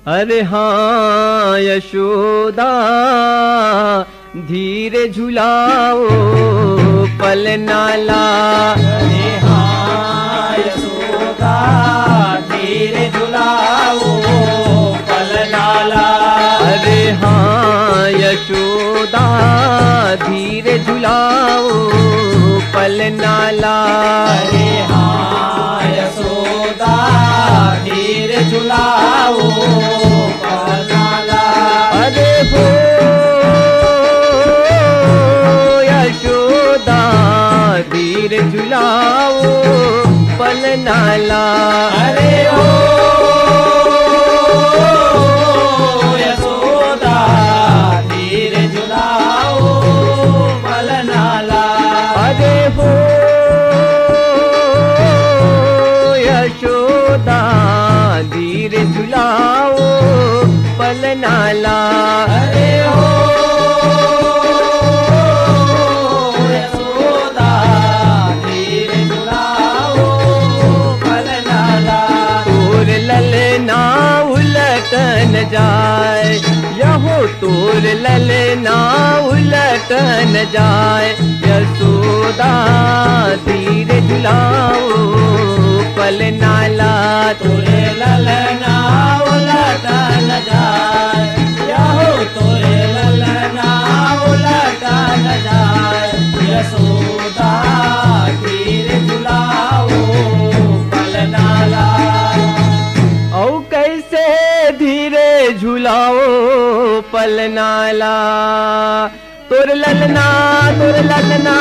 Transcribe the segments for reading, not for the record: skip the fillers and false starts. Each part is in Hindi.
अरे हाँ यशोदा धीरे झुलाओ पलनाला। अरे हाँ यशोदा धीरे झुलाओ पलनाला। अरे हाँ यशोदा धीरे झुलाओ पलनाला। अरे हाँ यशोदा धीरे झुलाओ पलनाला। अरे हो यशोदा धीरे झुलाओ पलनाला। अरे ओ यशोदा धीरे झुलाओ पलनाला। अरे हो यशोदा धीरे झुलाओ पलनाला। अरे ओ यशोदा धीरे झुलाओ पलनाला। तोर ललना उलट न जाए यहो तोर ललना उलट न जाए। यशोदा धीरे झुलाओ पलनाला। तोरे ललना उलट न जाए यहो तोरे ललना उलट न जाए। यशोदा धीरे झुलाओ पलनाला। औ कैसे धीरे झुलाओ पलनाला। तोर ललना तोर ललना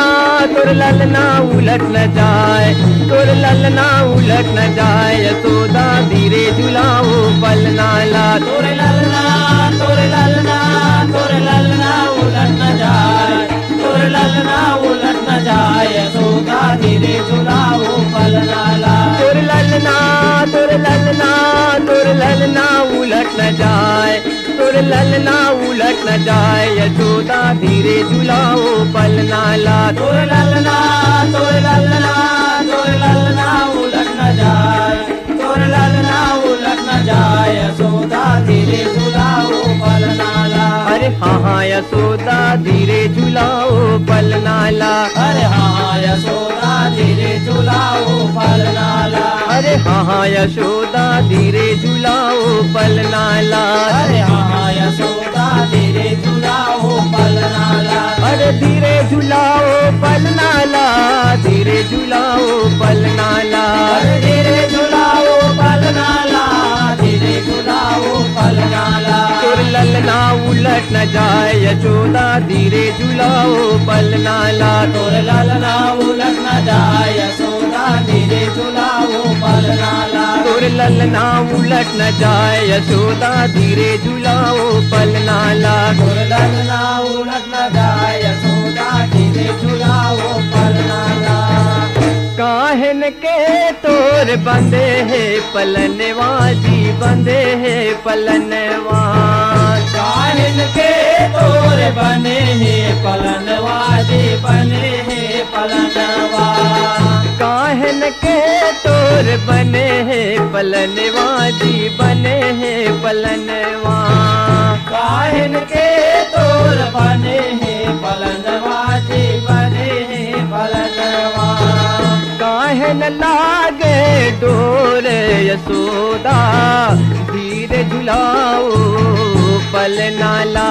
तोर ललना उलट न जाए। तोर ललना उलट न जाए। यशोदा धीरे झुलाओ पलनाला। तोरे ललना तोरे ललना तोरे ललना उलट न जाए। तोरे ललना उलट न जाए। यशोदा धीरे झुलाओ पलनाला। तोर ललना तोर ललना तोर ललना उलट न जाए। तोर ललना उलट न जाए। यशोदा धीरे झुलाओ पलनाला। तोरे ललना तोरे ललना तोरे ललना उलट न जाए। तोरे ललना उलट न जाए। यशोदा धीरे झुलाओ पलनाला। अरे हाँ हाँ यशोदा धीरे झुलाओ पलनाला। अरे हाँ यशोदा धीरे झुलाओ पलनाला। अरे हाँ हाँ यशोदा धीरे झुलाओ पलनाला। अरे हाँ यशोदा धीरे झुलाओ पलनाला। अरे धीरे झुलाओ पलनाला। धीरे झुलाओ पलनाला। अरे धीरे झुलाओ पलनाला। धीरे झुलाओ पलनाला। तोर ललना उलट न जाए। यशोदा धीरे झुलाओ पलनाला। तोरे ललना उलट न जाए। यशोदा धीरे झुलाओ पलनाला। तोर ललना उलट न जाए। यशोदा धीरे झुलाओ पलनाला। तोरे ललना उलट न जाए। यशोदा धीरे झुलाओ पलनाला। काहन के तोर बंदे है पलनवा जी बंदे है पलनवा। काहिन के तोर बने हैं पलनवा जी बने हैं पलनवा। काहन के तोर बने है पलनवा जी बने है पलनवा। काहिन के तोर बने हैं पलनवा जी बने हैं पलनवा। काहन लागे डोर यशोदा धीरे झुलाओ पलनाला।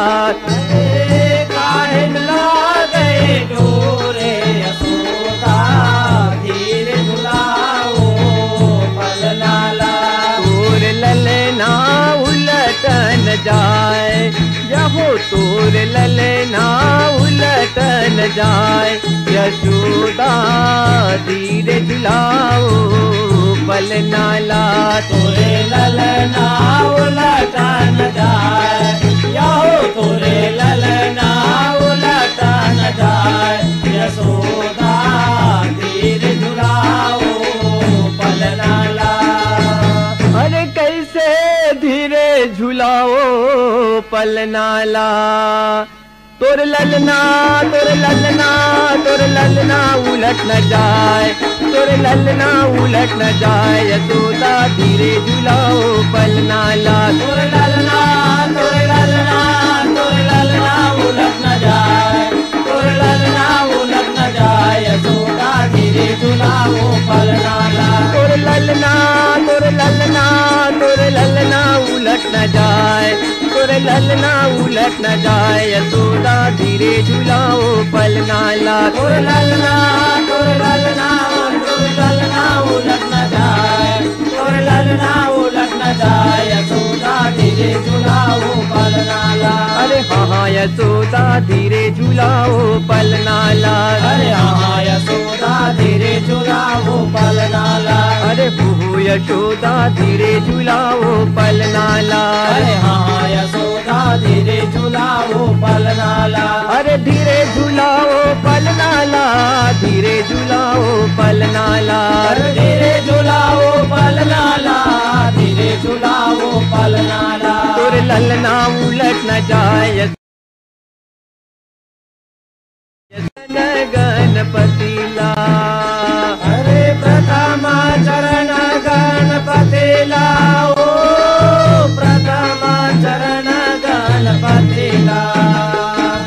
काहिन लागे डोरे यशोदा धीरे झुलाओ पलनाला। तोर ललना उलट न जाए यहो तोर ललना उलट न जाए। यशोदा धीरे झुलाओ पलनाला। तोरे ललना उलट न जाए। यहो तोरे ललना उलट न जाए। यशोदा धीरे झुलाओ पलनाला। अरे कैसे धीरे झुलाओ पलनाला। तोर ललना तोर ललना तोर ललना उलट न जाए। तोर ललना उलट न जाए। यशोदा धीरे झुलाओ पलनाला। तोर ललना उलट न जाए, तुर ललना उलट न जाए, यशोदा धीरे झुलाओ पलना ला। तुर ललना उलट न जाए, तुर ललना उलट न जाए, यशोदा धीरे झुलाओ पलना ला। अरे हाँ यशोदा धीरे झुलाओ पलना ला। अरे हाँ यशोदा धीरे झुलाओ पलना ला। अरे हो यशोदा धीरे झुलाओ पलना ला। अरे हाँ यशोदा धीरे झुलाओ पलना ला। अरे धीरे झुलाओ पलना ला, धीरे झुलाओ पलना ला। अरे धीरे झुलाओ पलना ला, धीरे झुलाओ पलना ला। तुर ललना उलट न जाए, गणपति ला। अरे प्रथम चरण गणपति ला, ओ प्रथम चरण गणपति ला।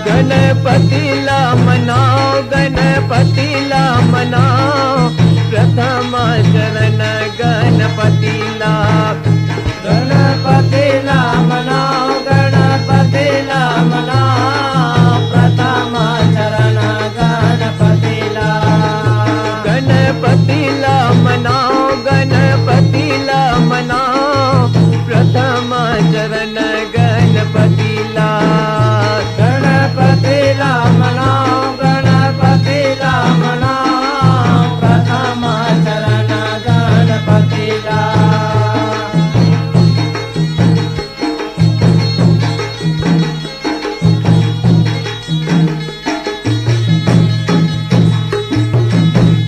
गणपति ला मनाओ, गणपति ला मनाओ, प्रथम चरण गणपति ला। गणपति ला मनाओ, गणपति ला मनाओ, प्रथम चरण गणपति ला। गणपति ला मनाओ, गणपति ला मनाओ, प्रथम चरण गणपति ला। गणपति ला मनाओ, गणपति ला मनाओ, प्रथम चरण गणपति ला।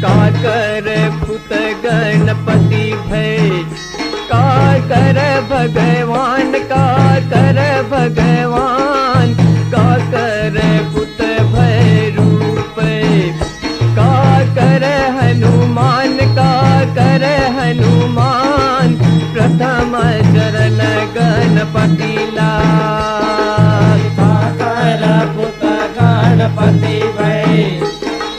काकर पुत गणपति भय, काकर भगवान, काकर भगवान, काकर पुत भय रूप, काकर हनुमान, काकर हनुमान, प्रथम चरण गणपति ला। काकर पुत गणपति भय,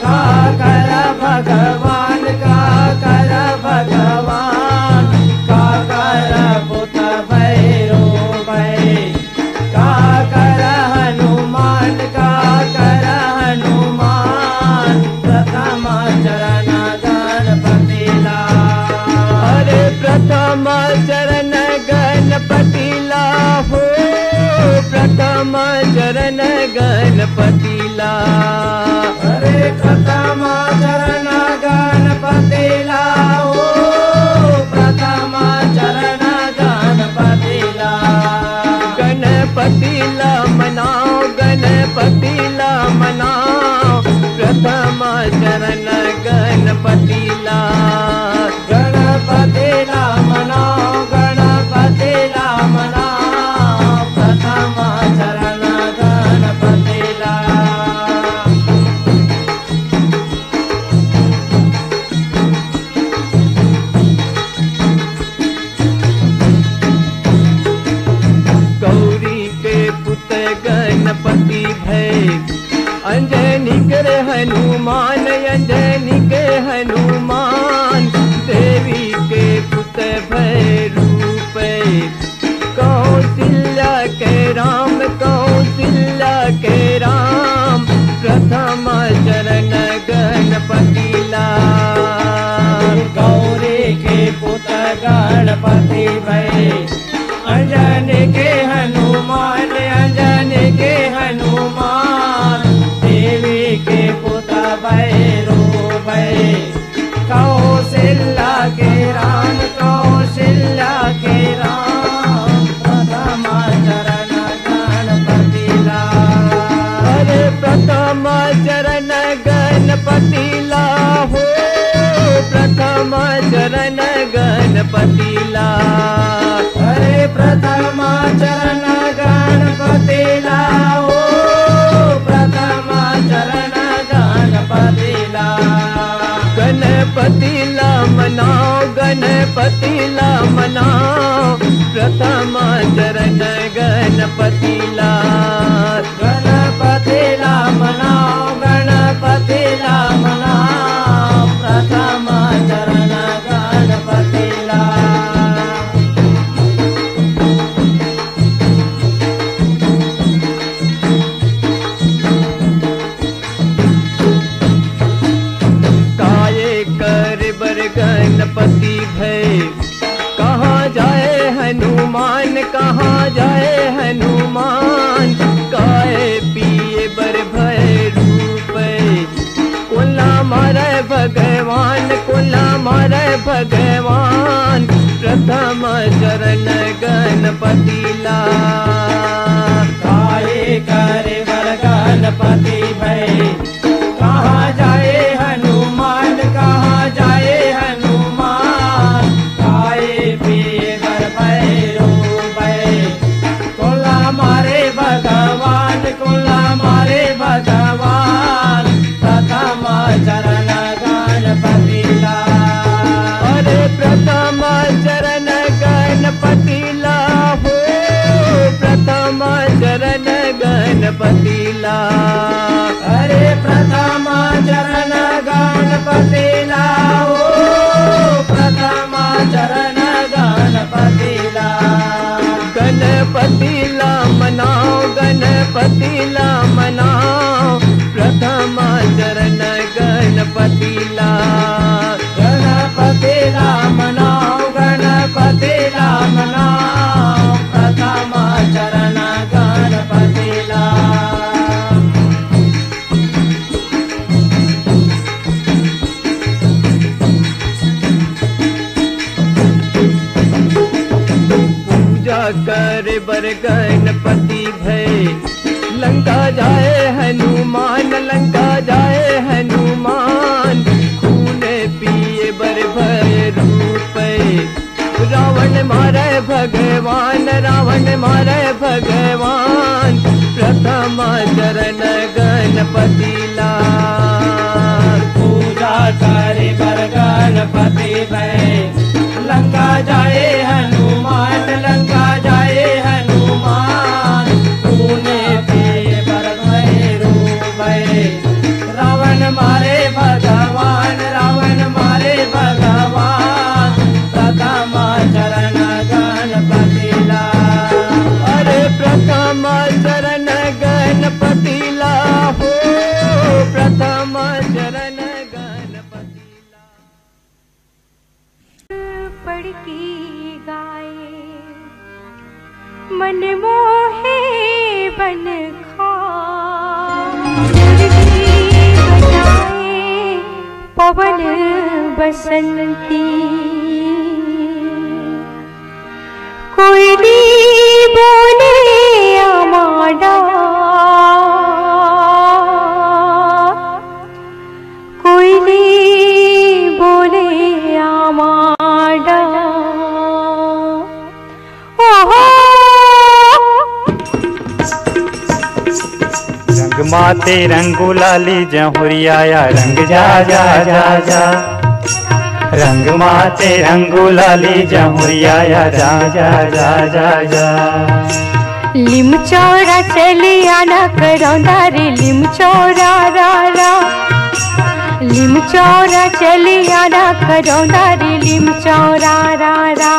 काकर भगवान, काकर भगवान, काकर पुत भैरो भय, काकर हनुमान, काकर हनुमान, प्रथम चरण गणपति ला। अरे प्रथम चरण गणपति ला हो, प्रथम चरण गणपति ला। अरे प्रथम चरण गणपति ला, ओ प्रथम चरण गणपति ला। गणपति ला मनाओ, गणपति ला मनाओ, प्रथम चरण गणपति ला। गणपति ला मनाओ, गणपति ला मनाओ, प्रथम चरण गणपति ला। गौरी के पुत गणपति भय, अंजनी के हनुमान, अंजनी के हनुमान, देवी के पुत भय रूप, कौशल्या के राम, कौशल्या के राम, प्रथम चरण गणपति ला। गौरी के पुत गणपति भय, अंजनी के हनुमान, अंजनी के हनुमान, देवी के पुत भैरो भय, कौशल्या के राम, कौशल्या के राम, प्रथम चरण गणपति ला। अरे प्रथम चरण गणपति ला हो, प्रथम चरण गणपति ला। अरे प्रथम चरण गणपति ला, ओ प्रथम चरण गणपति ला। गणपति ला मनाओ, गणपति ला मनाओ, प्रथम चरण गणपति ला। गणपति ला मनाओ, गणपति ला मनाओ, प्रथम चरण गणपति भगवान कहाँ जाए हनुमान, काए पिए बर भय रूप, कोला मारे भगवान, कोला मारे भगवान, प्रथम चरण गणपति ला, काए करे बर गणपति भय, कहाँ जाए हनुमान, कहाँ जाए हनुमान, काए पिए बर भैरूप, कोला मारे भगवान, कोला मारे भगवान, प्रथम चरण गणपति ला। अरे प्रथम चरण गणपति ला हो, प्रथम चरण गणपति ला, अरे प्रथम चरण गणपति ला हो, प्रथम चरण गणपति ला। गणपति ला मनाओ, गणपति ला मनाओ, प्रथम चरण गणपति ला, गणपति ला मनाओ, गणपति ला मनाओ, प्रथम चरण गणपति ला। पूजा करे बर गणपति भय, लंका जाए हनुमान, लंका जाए हनुमान, खून पिए बर भय रूप, रावण मारे भगवान, रावण मारे भगवान, प्रथम चरण गणपति ला, पूजा करे बर गणपति भय, लंका जाए हनुमान, लंका जाए हनुमान, तूने पिए बर भैरूप, रावण मारे भगवान, रावण मारे भगवान, प्रथम चरण गणपति ला। अरे प्रथम चरण गणपति ला हो, प्रथम चरण गणपति ला। पड़की गाए मन मोहे बन बजाए पवन बसंती, कोयली बोले आमाडा, कोयली बोले आमाडा, ओहो रंग माते रंगुलाली जहुरिया रंग जा जा जा जा, रंग माते रंगुलाली जहुरिया जा जा जा जा जा। लिम चौरा चलिया न करौंदा रे, लिम चौरा रा रा, लिम चौरा चलिया न करौंदा रे, लिम चौरा रा रा।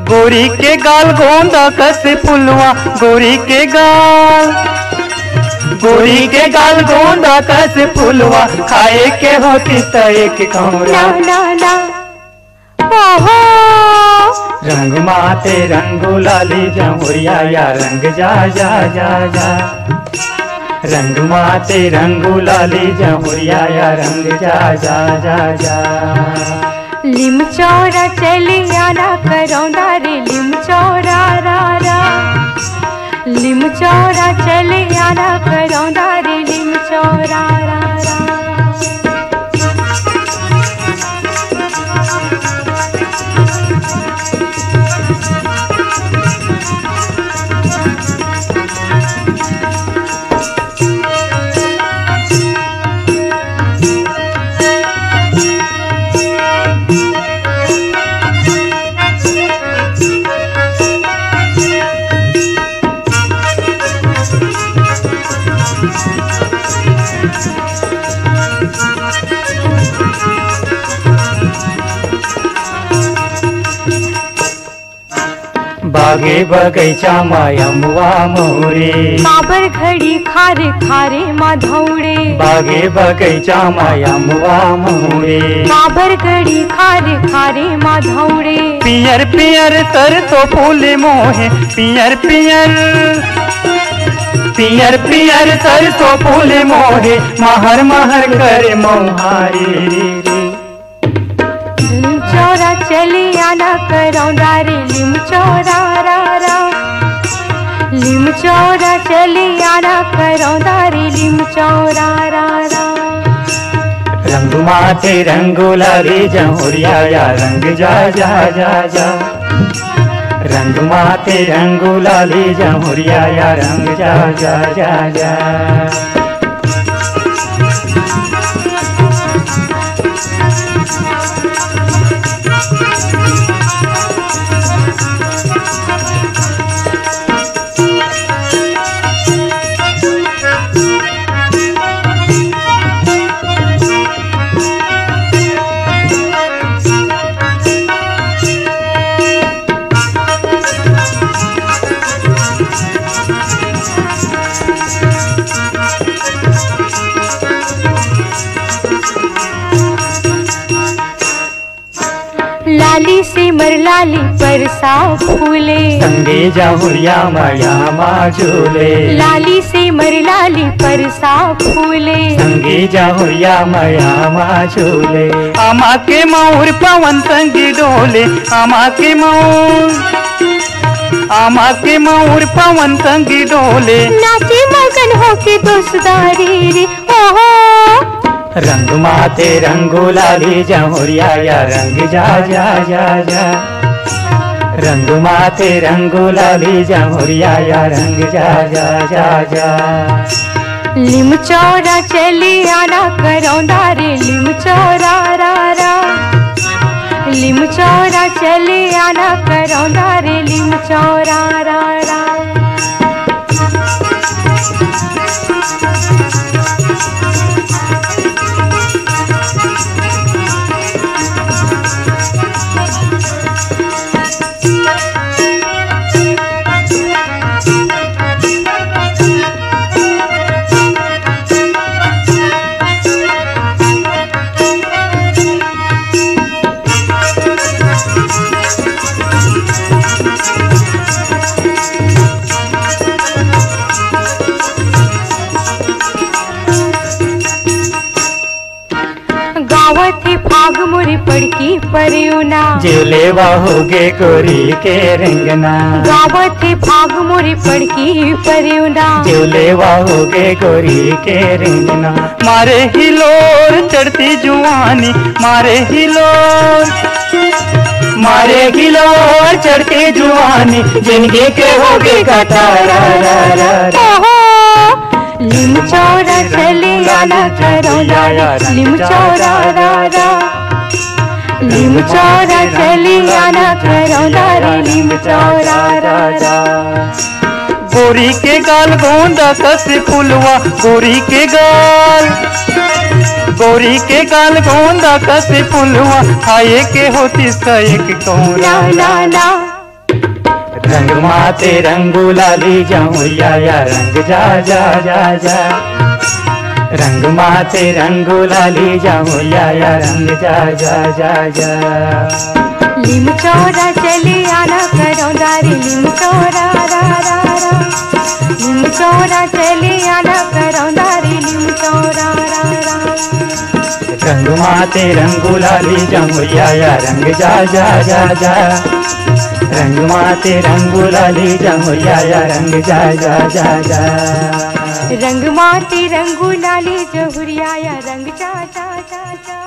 गोरी के गाल गोंदा कस फुलवा, गोरी के गाल, गोरी के गाल गोंदा कस फुलवा, खाए के होती त एक कौरा, ना ना ओहो रंग माते रंगुलाली जहुरिया रंग जा जा जा जा, रंग माते रंगुलाली जहुरिया रंग जा जा जा जा। लिम चौरा चलिया न करौंदा रे, लिम चौरा रा रा, लिम चौरा चलिया न करौंदा रे, लिम चौरा रा रा। बागे बगैचा मायमुआ मोरे। काबर घड़ी खारे खारे माधौड़े, बागे बगैचा मायमुआ मोरे। काबर घड़ी खारे खारे माधौड़े। पियर पियर सरसों फूल मोहे, पियर पियर पियर पियर सरसों फूल मोहे, महर महर करे मोहारी रे। लिम चौरा चली आना करौंदा रे लिम चौरा रा रा। लिम चौरा चली आना करौंदा रे लिम चौरा रा रा। रंग माथे रंगोला रे जहुरिया या रंग जा जा जा जा। रंग माथे रंगोला रे जहुरिया या रंग जा जा जा जा। लाली से मरलाली परसा फूले, संगे जहुरिया माया माँ झूले। लाली से मरलाली परसा फूले, संगे जहुरिया माया माँ झूले। आमा के मोर पवन संगी डोले, आमा के मोर, आमा के मोर पवन संगी डोले। नाचे मगन होके दोस्तारी रे ओहो। रंग माथे रंगोला रे जहुरिया या रंग जा जा जा जा। रंग माथे रंगोला रे जहुरिया या रंग जा जा जा जा। लिम चौरा चली आना करौंदा रे लिम चौरा रा रा। लिम चौरा चली आना करौंदा रे लिम चौरा रा रा। गावत ही फाग मुरी पड़की परियुना, जेले होगे गोरी के रंगना। गावत ही फाग मुरी पड़की परियुना, जेले होगे गोरी के रंगना। मारे हिलोर चढ़ती जुआनी, मारे हिलोर, मारे हिलोर चढ़ती जुआनी। जिनके के होगे कटारा रा रा रा। लिम चौरा चली आना करौंदा रे लिम चौरा रा रा। लिम चौरा चली आना करौंदा रे लिम चौरा रा रा। गोरी के गाल गोंदा कस फुलवा, गोरी के गाल, गोरी के गाल गोंदा कस फुलवा। खाए के होती सैक कौरा ला ला। रंग माथे रंगोला रे जहुरिया या रंग जा जा जा जा। रंग माथे रंगोला रे जहुरिया या रंग जा जा जा जा। लिम चौरा चली आना करौंदा रे लिम चौरा रा रा रा। लिम चौरा चली आना करौंदा रे लिम चौरा रा रा। रंग माथे रंगोला रे जहुरिया या रंग जा जा जा जा। रंग माथे रंगोला रे जहुरिया या रंग जा जा जा जा। रंग माथे रंगोला रे जहुरिया या रंग जा जा जा जा।